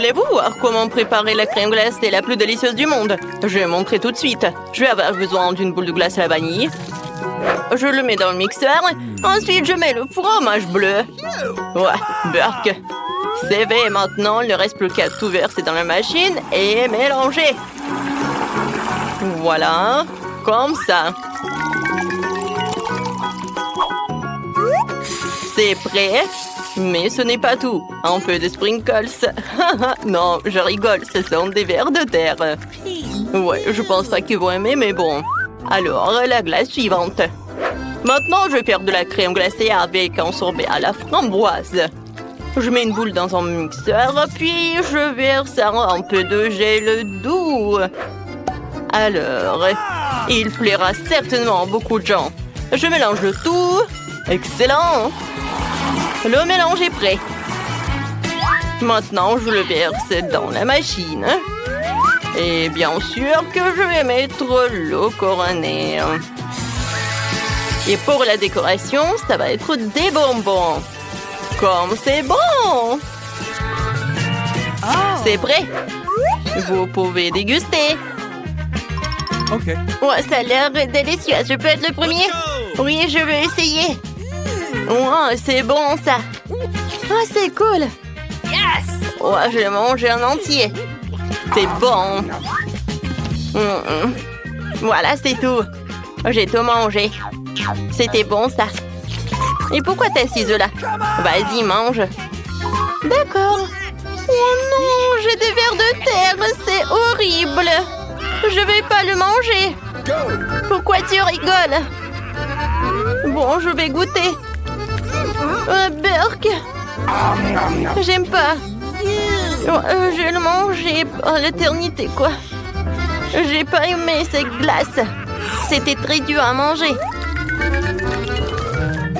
Voulez-vous voir comment préparer la crème glacée la plus délicieuse du monde? Je vais montrer tout de suite. Je vais avoir besoin d'une boule de glace à la vanille. Je le mets dans le mixeur. Ensuite, je mets le fromage bleu. Ouais, Burk. C'est fait. Maintenant, il ne reste plus qu'à tout verser dans la machine et mélanger. Voilà, comme ça. C'est prêt. Mais ce n'est pas tout. Un peu de sprinkles. Non, je rigole, ce sont des vers de terre. Ouais, je pense pas qu'ils vont aimer, mais bon. Alors, la glace suivante. Maintenant, je vais faire de la crème glacée avec un sorbet à la framboise. Je mets une boule dans un mixeur, puis je verse un peu de gel doux. Alors, il plaira certainement à beaucoup de gens. Je mélange le tout. Excellent! Le mélange est prêt. Maintenant, je le verse dans la machine. Et bien sûr que je vais mettre l'eau couronnée. Et pour la décoration, ça va être des bonbons. Comme c'est bon! C'est prêt. Vous pouvez déguster. OK. Ouais, ça a l'air délicieux. Je peux être le premier? Oui, je veux essayer. Ouais, c'est bon, ça. Ah, c'est cool. Yes! Ouais, je vais manger en entier. C'est bon. Voilà, c'est tout. J'ai tout mangé. C'était bon, ça. Et pourquoi t'es assise là? Vas-y, mange. D'accord. Oh non, j'ai des vers de terre. C'est horrible. Je vais pas le manger. Pourquoi tu rigoles? Bon, je vais goûter. Burk. J'aime pas. Je vais le manger à l'éternité, quoi. J'ai pas aimé cette glace. C'était très dur à manger.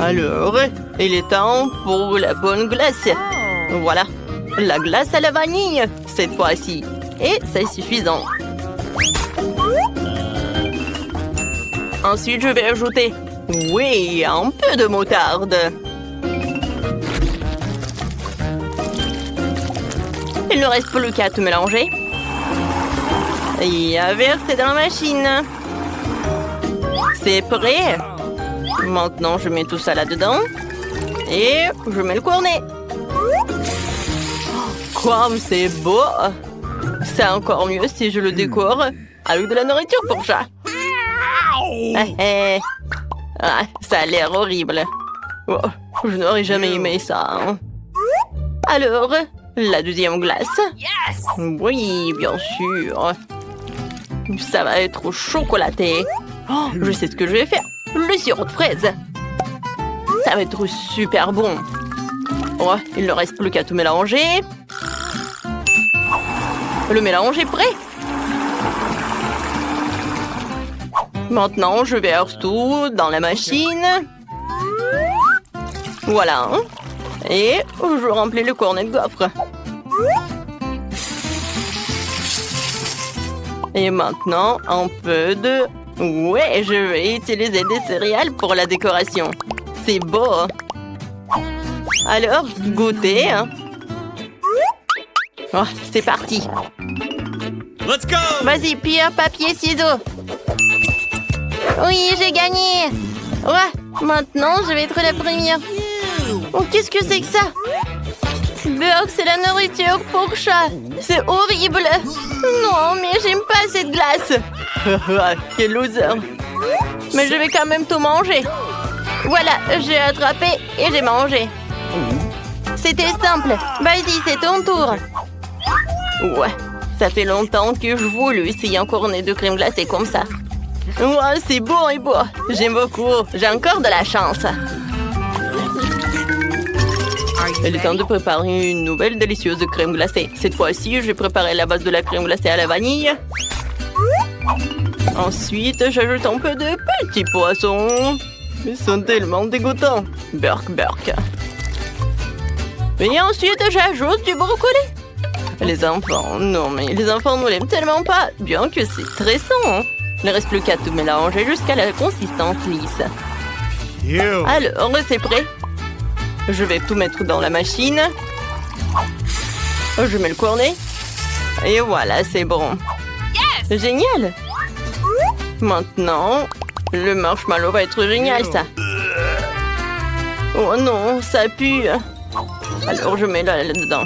Alors, il est temps pour la bonne glace. Voilà, la glace à la vanille, cette fois-ci. Et c'est suffisant. Ensuite, je vais ajouter, oui, un peu de moutarde. Il ne reste plus qu'à tout mélanger. Et à verser dans la machine. C'est prêt. Maintenant, je mets tout ça là-dedans. Et je mets le cornet. Comme c'est beau! C'est encore mieux si je le décore avec de la nourriture pour chat. Ah, ça a l'air horrible. Oh, je n'aurais jamais aimé ça. Hein. Alors, la deuxième glace. Yes! Oui, bien sûr. Ça va être chocolaté. Oh, je sais ce que je vais faire. Le sirop de fraise. Ça va être super bon. Oh, il ne reste plus qu'à tout mélanger. Le mélange est prêt. Maintenant, je verse tout dans la machine. Voilà. Et je remplis le cornet de gaufre. Et maintenant, un peu de... Ouais, je vais utiliser des céréales pour la décoration. C'est beau. Alors, goûtez. Hein. Oh, c'est parti. Let's go! Vas-y, pierre, papier, ciseaux. Oui, j'ai gagné. Ouais, maintenant, je vais être la première. Oh, qu'est-ce que c'est que ça? Burk, c'est la nourriture pour chat. C'est horrible. Non, mais j'aime pas cette glace. Quel loser. Mais je vais quand même tout manger. Voilà, j'ai attrapé et j'ai mangé. C'était simple. Vas-y, c'est ton tour. Ouais, ça fait longtemps que je voulais essayer un cornet de crème glacée comme ça. Ouais, c'est beau et beau. J'aime beaucoup. J'ai encore de la chance. Il est temps de préparer une nouvelle délicieuse crème glacée. Cette fois-ci, je vais préparer la base de la crème glacée à la vanille. Ensuite, j'ajoute un peu de petits poissons. Ils sont tellement dégoûtants. Burk, burk. Et ensuite, j'ajoute du brocoli. Les enfants, non mais les enfants ne l'aiment tellement pas, bien que c'est très sain. Il ne reste plus qu'à tout mélanger jusqu'à la consistance lisse. Alors, c'est prêt. Je vais tout mettre dans la machine. Je mets le cornet. Et voilà, c'est bon. Génial. Maintenant, le marshmallow va être génial, ça. Oh non, ça pue. Alors, je mets là-dedans.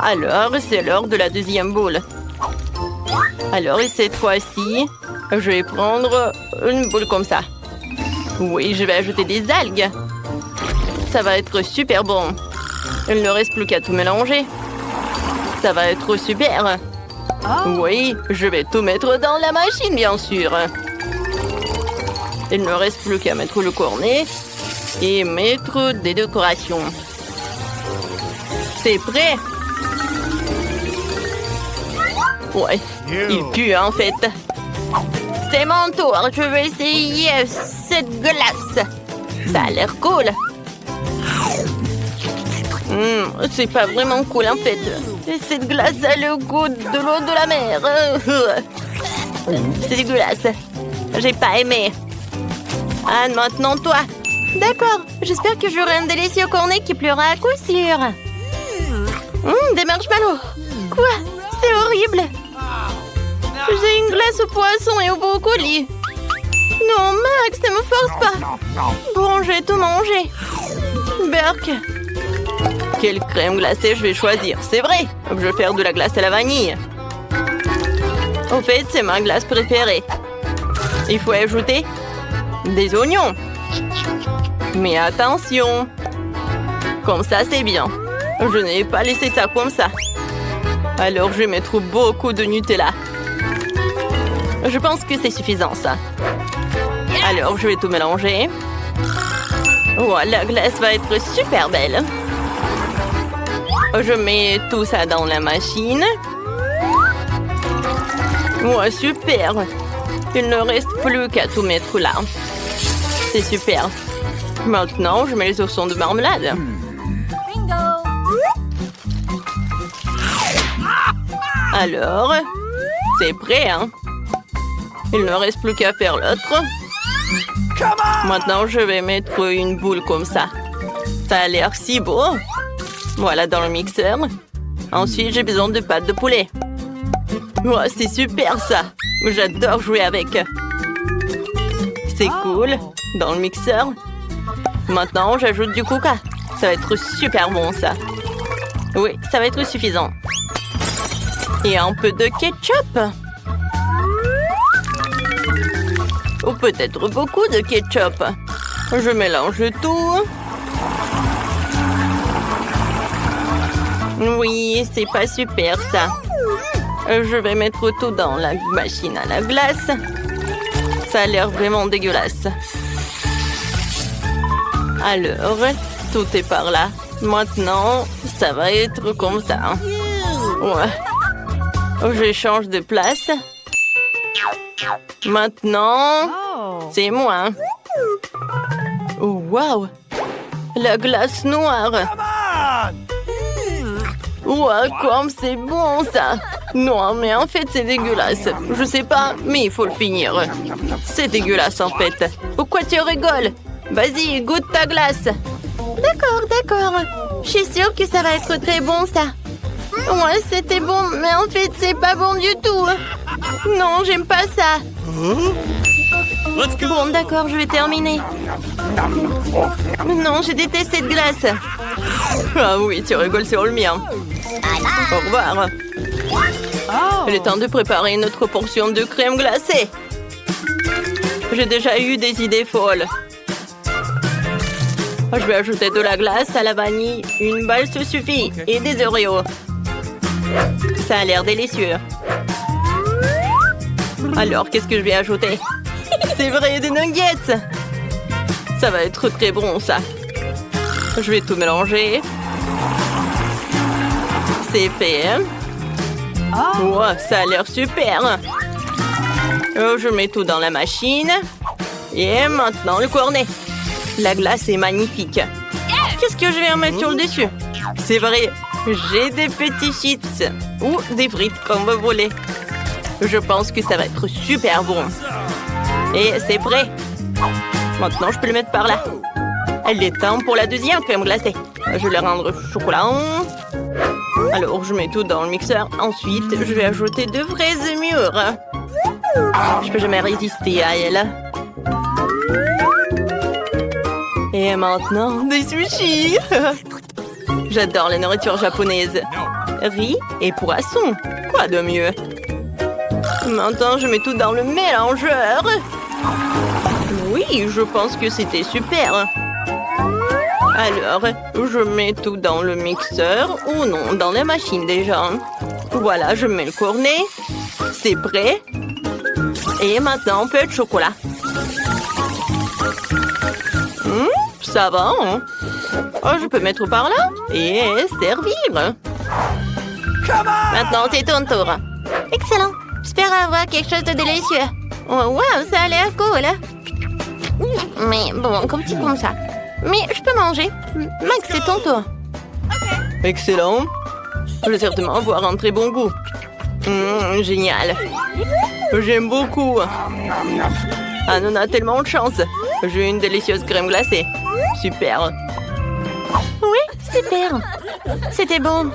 Alors, c'est l'heure de la deuxième boule. Alors, et cette fois-ci, je vais prendre une boule comme ça. Oui, je vais ajouter des algues. Ça va être super bon. Il ne reste plus qu'à tout mélanger. Ça va être super. Oui, je vais tout mettre dans la machine, bien sûr. Il ne reste plus qu'à mettre le cornet et mettre des décorations. C'est prêt. Ouais, il pue en fait. C'est mon tour, je vais essayer cette glace. Ça a l'air cool. C'est pas vraiment cool en fait. Cette glace a le goût de l'eau de la mer. C'est dégueulasse. J'ai pas aimé. Anne, maintenant toi. D'accord, j'espère que j'aurai un délicieux cornet qui pleura à coup sûr. Des marshmallows. Quoi? C'est horrible. J'ai une glace au poisson et au brocoli. Non, Max, ne me force pas. Bon, je vais tout manger. Burk. Quelle crème glacée je vais choisir? C'est vrai, je vais faire de la glace à la vanille. Au fait, c'est ma glace préférée. Il faut ajouter des oignons. Mais attention. Comme ça, c'est bien. Je n'ai pas laissé ça comme ça. Alors, je vais mettre beaucoup de Nutella. Je pense que c'est suffisant, ça. Alors, je vais tout mélanger. Oh, la glace va être super belle. Je mets tout ça dans la machine. Ouais, super. Il ne reste plus qu'à tout mettre là. C'est super. Maintenant, je mets les oursons de marmelade. Alors, c'est prêt, hein? Il ne reste plus qu'à faire l'autre. Maintenant, je vais mettre une boule comme ça. Ça a l'air si beau. Voilà, dans le mixeur. Ensuite, j'ai besoin de pâte de poulet. Oh, c'est super, ça. J'adore jouer avec. C'est cool. Dans le mixeur. Maintenant, j'ajoute du coca. Ça va être super bon, ça. Oui, ça va être suffisant. Et un peu de ketchup. Ou peut-être beaucoup de ketchup. Je mélange tout. Oui, c'est pas super, ça. Je vais mettre tout dans la machine à la glace. Ça a l'air vraiment dégueulasse. Alors, tout est par là. Maintenant, ça va être comme ça. Ouais. Je change de place. Maintenant, c'est moi. Oh, wow! La glace noire. Wow, comme c'est bon, ça! Non, mais en fait, c'est dégueulasse. Je sais pas, mais il faut le finir. C'est dégueulasse, en fait. Pourquoi tu rigoles? Vas-y, goûte ta glace. D'accord, d'accord. Je suis sûre que ça va être très bon, ça. Ouais, c'était bon, mais en fait, c'est pas bon du tout. Non, j'aime pas ça. Bon, d'accord, je vais terminer. Non, je déteste cette glace. Ah oui, tu rigoles sur le mien. Au revoir. Il est temps de préparer une autre portion de crème glacée. J'ai déjà eu des idées folles. Je vais ajouter de la glace à la vanille. Une balle se suffit. Et des Oreos. Ça a l'air délicieux. Alors, qu'est-ce que je vais ajouter? C'est vrai, des nuggets. Ça va être très bon, ça. Je vais tout mélanger. C'est fait. Oh, ça a l'air super. Je mets tout dans la machine. Et maintenant, le cornet. La glace est magnifique. Qu'est-ce que je vais en mettre sur le dessus? C'est vrai, j'ai des petits chips. Ou des frites, comme vous voulez. Je pense que ça va être super bon. Et c'est prêt. Maintenant, je peux le mettre par là. Il est temps pour la deuxième crème glacée. Je vais le rendre chocolat. Alors, je mets tout dans le mixeur. Ensuite, je vais ajouter de vraies émures. Je peux jamais résister à elle. Et maintenant, des sushis. J'adore la nourriture japonaise. Riz et poisson. Quoi de mieux? Maintenant, je mets tout dans le mélangeur. Oui, je pense que c'était super. Alors, je mets tout dans le mixeur ou non, dans la machine déjà. Voilà, je mets le cornet. C'est prêt. Et maintenant, un peu de chocolat. Ça va, hein? Oh, je peux mettre par là et servir. Maintenant, c'est ton tour. Excellent. J'espère avoir quelque chose de délicieux. Oh, wow, ça a l'air cool. Mais bon, comme petit comme ça. Mais je peux manger. Max, c'est ton tour. Excellent. Je vais certainement avoir un très bon goût. Génial. J'aime beaucoup. Ah, on a tellement de chance. J'ai une délicieuse crème glacée. Super. Oui, super. C'était bon.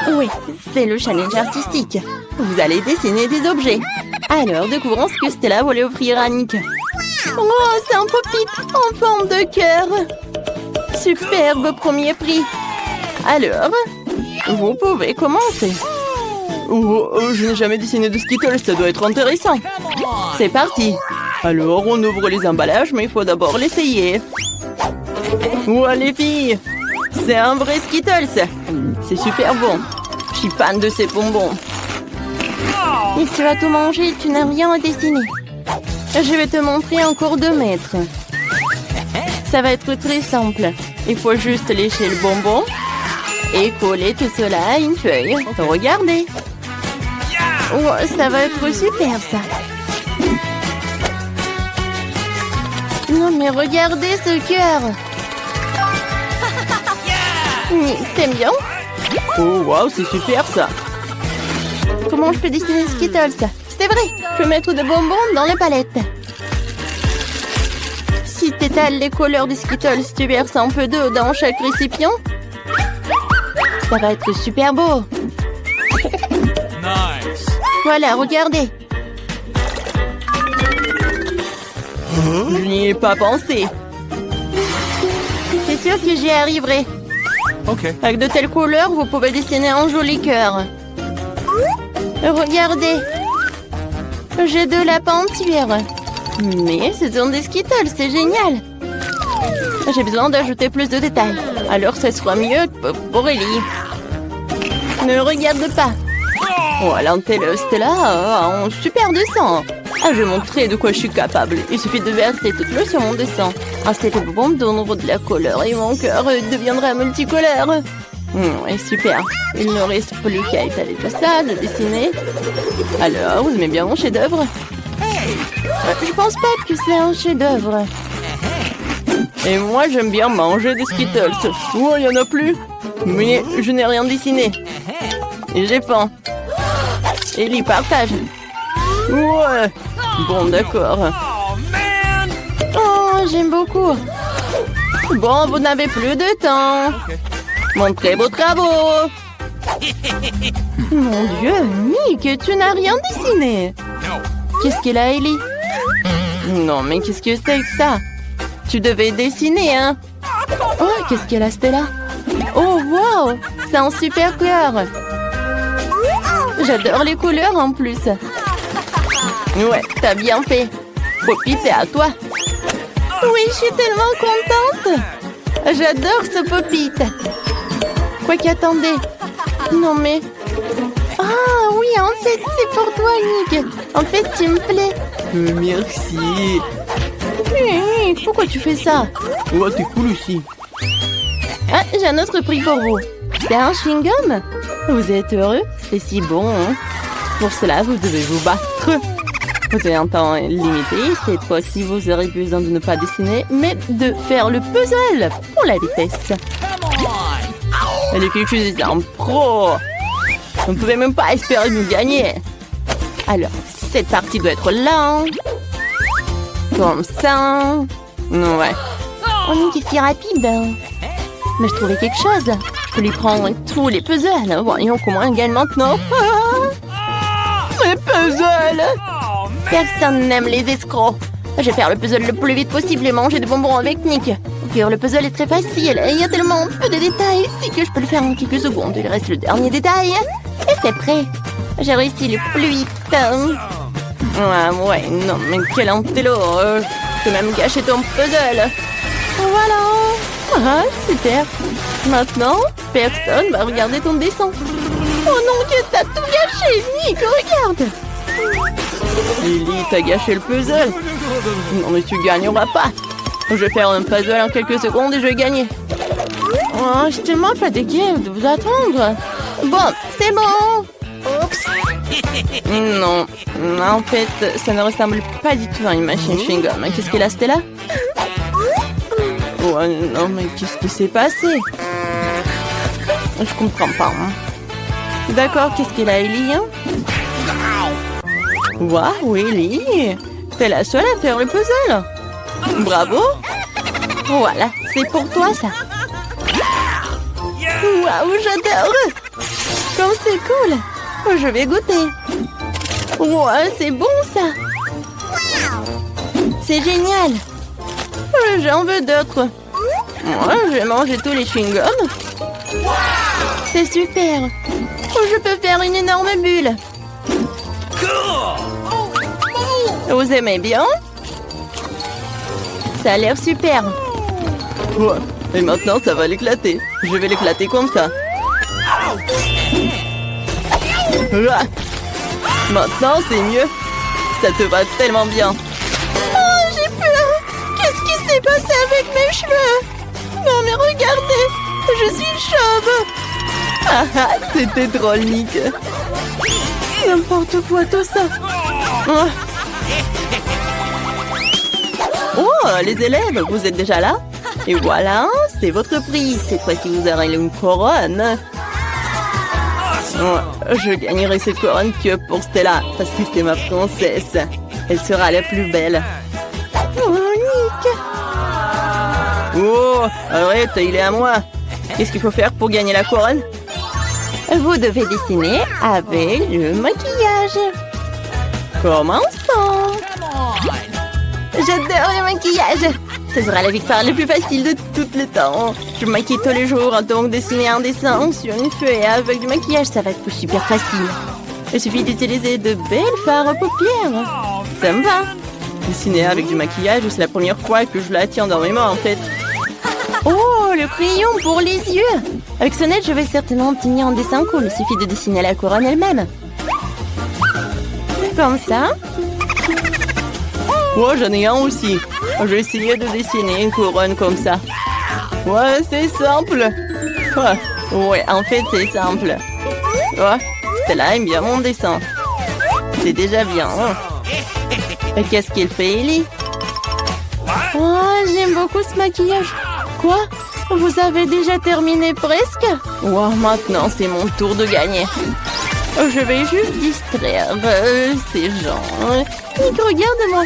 Oui, c'est le challenge artistique. Vous allez dessiner des objets. Alors, découvrons ce que Stella voulait offrir à Nick. Oh, c'est un pop-it en forme de cœur. Superbe premier prix. Alors, vous pouvez commencer. Oh, je n'ai jamais dessiné de Skittles, ça doit être intéressant. C'est parti. Alors, on ouvre les emballages, mais il faut d'abord l'essayer. Ouais, les filles, c'est un vrai Skittles. C'est super bon. Je suis fan de ces bonbons. Et tu vas tout manger, tu n'as rien à dessiner. Je vais te montrer en cours de maître. Ça va être très simple. Il faut juste lécher le bonbon et coller tout cela à une feuille. Regardez. Oh, ça va être super, ça. Non, mais regardez ce cœur. T'aimes bien? Oh, wow, c'est super, ça. Comment je peux dessiner Skittles? C'est vrai, je peux mettre des bonbons dans les palettes. Si tu étales les couleurs des Skittles, tu verses un peu d'eau dans chaque récipient. Ça va être super beau. Nice. Voilà, regardez. Je n'y ai pas pensé. C'est sûr que j'y arriverai. OK. Avec de telles couleurs, vous pouvez dessiner un joli cœur. Regardez. J'ai de la peinture. Mais ce sont des Skittles, c'est génial. J'ai besoin d'ajouter plus de détails. Alors ce sera mieux pour Ellie. Ne regarde pas. Oh, l'antenne Stella a un super dessin. Ah, je vais montrer de quoi je suis capable. Il suffit de verser toute l'eau sur mon dessin. Cette bombe donnera de la couleur et mon cœur deviendra multicolore. Ouais, super. Il ne reste plus qu'à étaler tout ça, de dessiner. Alors, vous aimez bien mon chef-d'œuvre? Je pense pas que c'est un chef-d'œuvre. Et moi, j'aime bien manger des Skittles. Oh, il y en a plus. Mais je n'ai rien dessiné. Et j'ai faim. Ellie, partage. Ouais. Bon, d'accord. Oh, j'aime beaucoup. Bon, vous n'avez plus de temps. Montrez vos travaux. Mon Dieu, Nick, tu n'as rien dessiné. Qu'est-ce qu'elle a, Ellie? Non, mais qu'est-ce que c'est que ça? Tu devais dessiner, hein? Oh, qu'est-ce qu'elle a, Stella? Oh, wow! C'est un super cœur. J'adore les couleurs en plus. Ouais, t'as bien fait. Poppy, c'est à toi. Oui, je suis tellement contente. J'adore ce Pop-It. Quoi qu'attendez. Non mais... Ah oui, en fait, c'est pour toi, Nick. En fait, tu me plais. Merci. Pourquoi tu fais ça? Oh, t'es cool aussi. Ah, j'ai un autre prix pour vous. C'est un chewing-gum. Vous êtes heureux? C'est si bon, hein? Pour cela, vous devez vous battre. Vous avez un temps limité. Cette fois-ci, vous aurez besoin de ne pas dessiner, mais de faire le puzzle pour la vitesse. Les filles, je suis un pro. Vous ne pouvez même pas espérer nous gagner. Alors, cette partie doit être là. Comme ça. Ouais. On est si rapide. Mais je trouvais quelque chose. Je Je peux lui prendre tous les puzzles. Voyons comment elle gagne maintenant. Les puzzles! Personne n'aime les escrocs. Je vais faire le puzzle le plus vite possible et manger des bonbons avec Nick. Ok, le puzzle est très facile. Il y a tellement peu de détails ici que je peux le faire en quelques secondes. Il reste le dernier détail. Et c'est prêt. J'ai réussi le plus vite. Ouais, non, mais quel antélo. Je peux même gâcher ton puzzle. Voilà. Super. Maintenant, personne va regarder ton dessin. Oh non, que t'as tout gâché, Nick, regarde. Lily, t'as gâché le puzzle. Non, mais tu gagneras pas. Je vais faire un puzzle en quelques secondes et je vais gagner. Oh, je suis tellement fatiguée de vous attendre. Bon, c'est bon. Oups. Non, en fait, ça ne ressemble pas du tout à une machine chewing-gum. Qu'est-ce qu'elle a, Stella? Oh non, mais qu'est-ce qui s'est passé? Je comprends pas. D'accord, qu'est-ce qu'elle a, Ellie? Waouh, Ellie! T'es la seule à faire le puzzle! Bravo! Voilà, c'est pour toi, ça! Waouh, j'adore! Comme c'est cool! Je vais goûter! Waouh, c'est bon, ça! C'est génial! J'en veux d'autres! Moi, je vais manger tous les chewing-gums! C'est super! Je peux faire une énorme bulle! Vous aimez bien? Ça a l'air super. Ouais. Et maintenant, ça va l'éclater. Je vais l'éclater comme ça. Maintenant, c'est mieux. Ça te va tellement bien. Oh, j'ai peur. Qu'est-ce qui s'est passé avec mes cheveux? Non, mais regardez. Je suis chauve. Ah, c'était drôle, Nick. N'importe quoi, tout ça. Oh, les élèves, vous êtes déjà là? Et voilà, c'est votre prix. Cette fois-ci, vous aurez une couronne. Je gagnerai cette couronne que pour Stella, parce que c'est ma princesse. Elle sera la plus belle. Oh, Nick! Oh, arrête, il est à moi. Qu'est-ce qu'il faut faire pour gagner la couronne? Vous devez dessiner avec le maquillage. Commençons. J'adore le maquillage. Ce sera la victoire la plus facile de tout le temps. Je me maquille tous les jours, donc dessiner un dessin sur une feuille avec du maquillage, ça va être super facile. Il suffit d'utiliser de belles fards à paupières. Ça me va. Dessiner avec du maquillage, c'est la première fois que je la tiens dans mes mains, en fait. Oh, le crayon pour les yeux. Avec ce net, je vais certainement obtenir un dessin cool. Il suffit de dessiner la couronne elle-même. Comme ça. Ouais, j'en ai un aussi. Je vais essayer de dessiner une couronne comme ça. Ouais, c'est simple. Ouais, en fait, c'est simple. Ouais, Stella aime bien mon dessin. C'est déjà bien. Et qu'est-ce qu'il fait, Ellie? Oh, j'aime beaucoup ce maquillage. Quoi? Vous avez déjà terminé presque? Wow, maintenant, c'est mon tour de gagner. Je vais juste distraire ces gens. Nick, regarde-moi.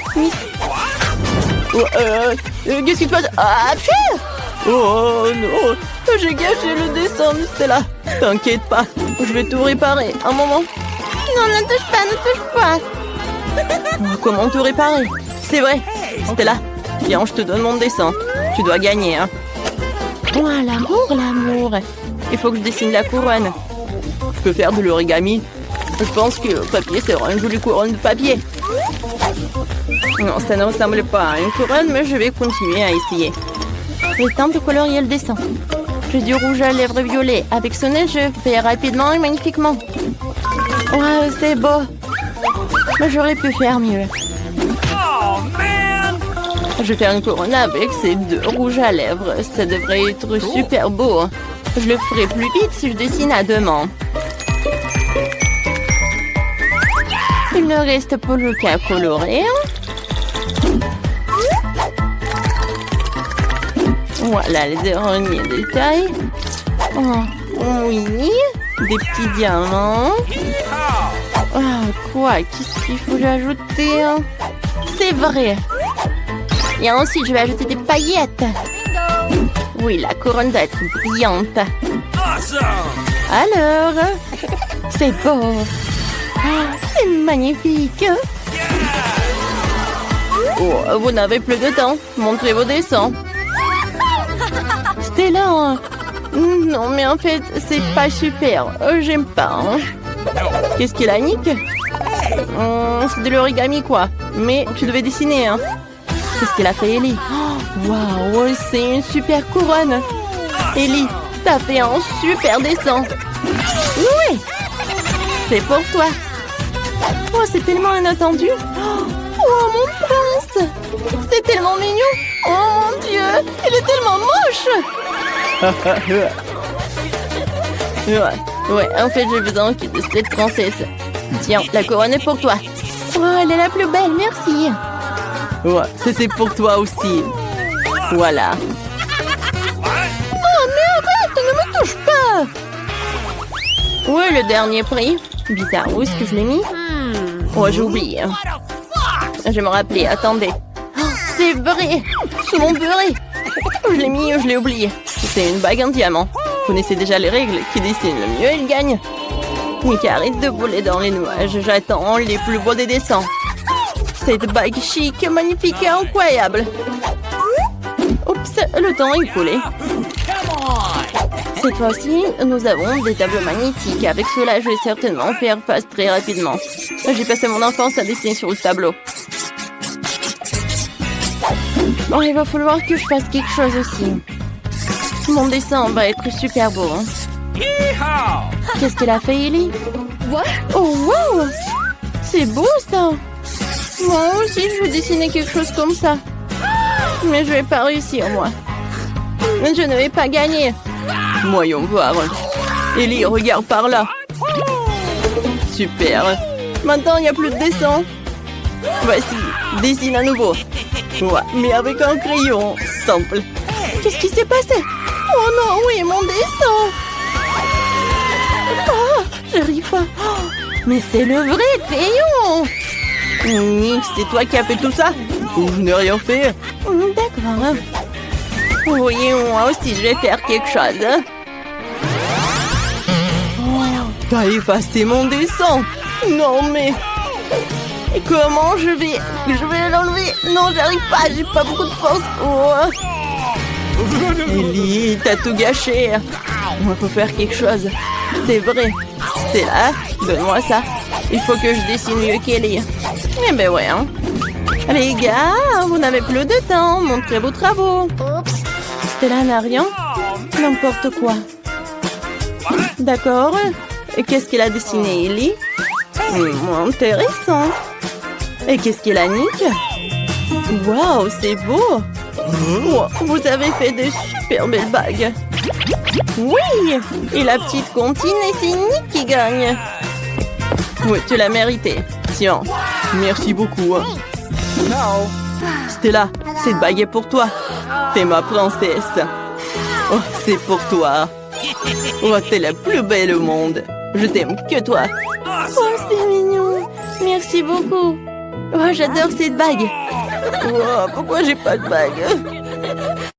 Qu'est-ce qui se passe? Ah, pire! Oh non! J'ai gâché le dessin, Stella. T'inquiète pas, je vais tout réparer. Un moment. Non, ne touche pas, ne touche pas. Comment tout réparer? C'est vrai. Stella, viens, je te donne mon dessin. Tu dois gagner, hein. Oh, l'amour, l'amour. Il faut que je dessine la couronne. Je peux faire de l'origami. Je pense que le papier sera une jolie couronne de papier. Non, ça ne ressemble pas à une couronne, mais je vais continuer à essayer. Le temps de colorier le dessin. J'ai du rouge à lèvres violet. Avec ce nez, je fais rapidement et magnifiquement. Ouais, c'est beau. Mais j'aurais pu faire mieux. Je vais faire une couronne avec ces deux rouges à lèvres. Ça devrait être super beau. Je le ferai plus vite si je dessine à deux mains. Il ne reste plus qu'à colorer. Voilà les derniers détails. Oh, oui, des petits diamants. Oh, quoi? Qu'est-ce qu'il faut ajouter? C'est vrai. Et ensuite, je vais ajouter des paillettes. Oui, la couronne doit être brillante. Awesome! Alors, c'est beau. C'est magnifique. Oh, vous n'avez plus de temps. Montrez vos dessins. Stella. Non, mais en fait, c'est pas super. J'aime pas. Hein. Qu'est-ce qu'il a, Nick? C'est de l'origami, quoi. Mais tu devais dessiner, hein. Qu'est-ce qu'il a fait, Ellie? Waouh, c'est une super couronne. Ellie, t'as fait un super dessin. Oui, c'est pour toi. Oh, c'est tellement inattendu. Oh, mon prince. C'est tellement mignon. Oh, mon Dieu, il est tellement moche. Ouais, en fait, j'ai besoin de cette princesse. Tiens, la couronne est pour toi. Oh, elle est la plus belle, merci. Ouais, c'est pour toi aussi. Voilà. Oh, mais arrête, ne me touche pas. Où est le dernier prix? Bizarre, où est-ce que je l'ai mis? Oh, j'ai oublié. Je vais me rappeler, attendez. Oh, c'est vrai, sous mon beurre. Je l'ai mis, je l'ai oublié. C'est une bague en diamant. Vous connaissez déjà les règles. Qui dessine le mieux, il gagne. Mickey, arrête de voler dans les nuages. J'attends les plus beaux des dessins. Cette bague chic, magnifique et incroyable. Oups, le temps est écoulé. Cette fois-ci, nous avons des tableaux magnétiques. Avec cela, je vais certainement faire face très rapidement. J'ai passé mon enfance à dessiner sur le tableau. Bon, il va falloir que je fasse quelque chose aussi. Mon dessin va être super beau. Hein. Qu'est-ce qu'elle a fait, Ellie? Oh, wow! C'est beau, ça! Moi aussi, je veux dessiner quelque chose comme ça. Mais je vais pas réussir, moi. Je ne vais pas gagner. Voyons voir. Ellie, regarde par là. Super. Maintenant, il n'y a plus de dessin. Voici, dessine à nouveau. Ouais, mais avec un crayon simple. Qu'est-ce qui s'est passé? Oh non, oui, mon dessin. Oh, j'arrive pas. Oh, mais c'est le vrai crayon. Nick, c'est toi qui as fait tout ça? Je n'ai rien fait. D'accord. Oui, moi aussi, je vais faire quelque chose. Oh, t'as effacé mon dessin. Non, mais... Comment je vais l'enlever? Non, j'arrive pas, j'ai pas beaucoup de force. Oh. Ellie, t'as tout gâché. Il faut faire quelque chose. C'est vrai. C'est là. Donne-moi ça. Il faut que je dessine mieux qu'Ellie. Eh ben ouais, hein. Les gars, vous n'avez plus de temps. Montrez vos travaux. Stella n'a rien. N'importe quoi. D'accord. Et qu'est-ce qu'elle a dessiné, Ellie? Intéressant. Et qu'est-ce qu'elle a, Nick? Waouh, c'est beau. Wow, vous avez fait de super belles bagues. Oui. Et la petite comptine, et c'est Nick qui gagne. Oui, tu l'as mérité. Tiens, merci beaucoup. Stella, cette bague est pour toi. T'es ma princesse. Oh, c'est pour toi. Oh, t'es la plus belle au monde. Je t'aime que toi. Oh, c'est mignon. Merci beaucoup. Oh, j'adore cette bague. Oh, pourquoi j'ai pas de bague?